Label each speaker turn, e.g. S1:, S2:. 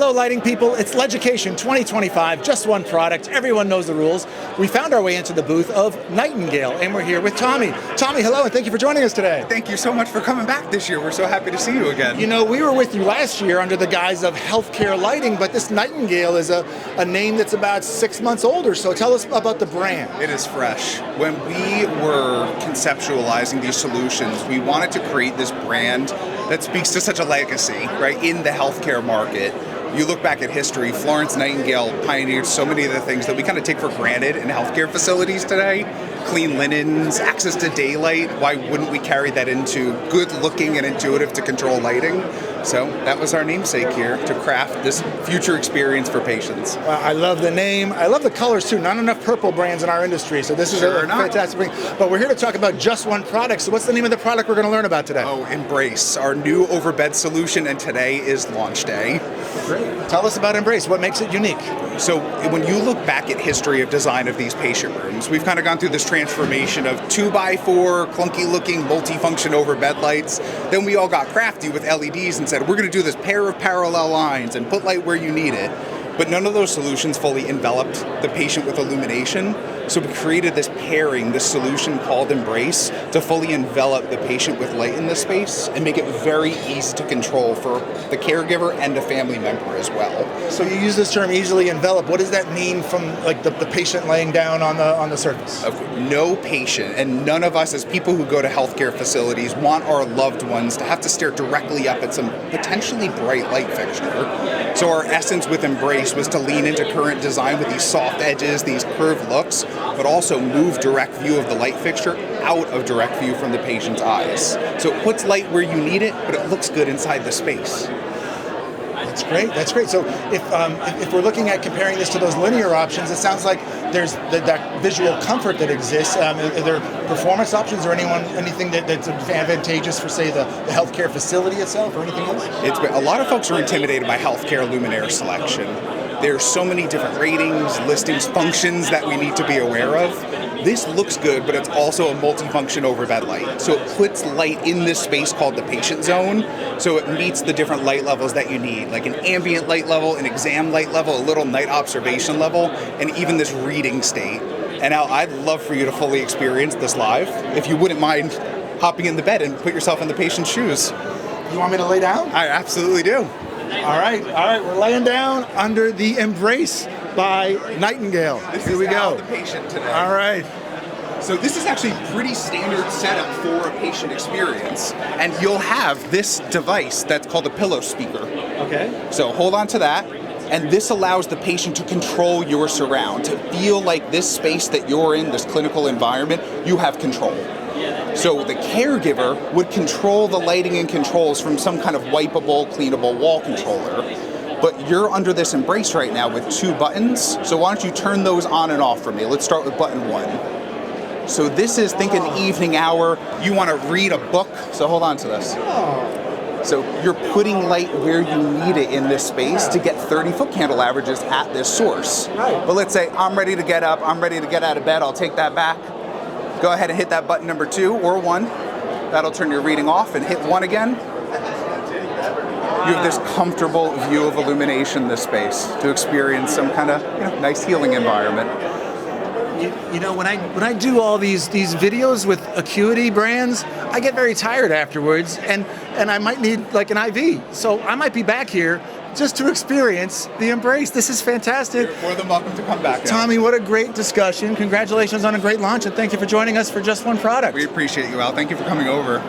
S1: Hello lighting people, it's LEDucation 2025, just one product, everyone knows the rules. We found our way into the booth of Nightingale and we're here with Tommy. Tommy, hello and thank you for joining us today.
S2: Thank you so much for coming back this year. We're so happy to see you again.
S1: You know, we were with you last year under the guise of healthcare lighting, but this Nightingale is a name that's about 6 months older, so tell us about the brand.
S2: It is fresh. When we were conceptualizing these solutions, we wanted to create this brand that speaks to such a legacy, right, in the healthcare market. You look back at history, Florence Nightingale pioneered so many of the things that we kind of take for granted in healthcare facilities today. Clean linens, access to daylight. Why wouldn't we carry that into good looking and intuitive to control lighting? So that was our namesake here, to craft this future experience for patients.
S1: Well, I love the name. I love the colors too. Not enough purple brands in our industry, so this is a fantastic thing. But we're here to talk about just one product. So what's the name of the product we're going to learn about today?
S2: Oh, Embrace, our new overbed solution, and today is launch day.
S1: Great. Tell us about Embrace. What makes it unique?
S2: So when you look back at history of design of these patient rooms, we've kind of gone through this transformation of 2x4 clunky looking multifunction overbed lights. Then we all got crafty with LEDs and said, we're going to do this pair of parallel lines and put light where you need it. But none of those solutions fully enveloped the patient with illumination. So we created this pairing, this solution called Embrace, to fully envelop the patient with light in the space and make it very easy to control for the caregiver and the family member as well.
S1: So you use this term easily envelop. What does that mean from like the patient laying down on the surface?
S2: No patient and none of us as people who go to healthcare facilities want our loved ones to have to stare directly up at some potentially bright light fixture. So our essence with Embrace was to lean into current design with these soft edges, these curved looks, but also move direct view of the light fixture out of direct view from the patient's eyes. So it puts light where you need it, but it looks good inside the space.
S1: That's great. That's great. So if we're looking at comparing this to those linear options, it sounds like there's that visual comfort that exists. Are there performance options or anything that's advantageous for, say, the healthcare facility itself or anything else?
S2: A lot of folks are intimidated by healthcare luminaire selection. There's so many different ratings, listings, functions that we need to be aware of. This looks good, but it's also a multifunction overbed light. So it puts light in this space called the patient zone, so it meets the different light levels that you need, like an ambient light level, an exam light level, a little night observation level, and even this reading state. And now I'd love for you to fully experience this live, if you wouldn't mind hopping in the bed and put yourself in the patient's shoes.
S1: You want me to lay down?
S2: I absolutely do.
S1: All right, we're laying down under the Embrace by Nightingale. Here we go.
S2: The patient today.
S1: All right.
S2: So this is actually a pretty standard setup for a patient experience, and you'll have this device that's called a pillow speaker.
S1: Okay.
S2: So hold on to that, and this allows the patient to control your surround, to feel like this space that you're in, this clinical environment, you have control. So the caregiver would control the lighting and controls from some kind of wipeable, cleanable wall controller. But you're under this Embrace right now with 2 buttons. So why don't you turn those on and off for me? Let's start with button 1. So this is, think an evening hour. You want to read a book. So hold on to this. So you're putting light where you need it in this space to get 30-foot candle averages at this source. But let's say I'm ready to get up. I'm ready to get out of bed. I'll take that back. Go ahead and hit that button number 2 or 1. That'll turn your reading off, and hit 1 again. You have this comfortable view of illumination in this space to experience some kind of nice healing environment.
S1: You know, when I do all these videos with Acuity brands, I get very tired afterwards, and I might need like an IV. So I might be back here just to experience the Embrace. This is fantastic.
S2: You're more than welcome to come back.
S1: Tommy, what a great discussion. Congratulations on a great launch, and thank you for joining us for Just One Product.
S2: We appreciate you, Al. Thank you for coming over.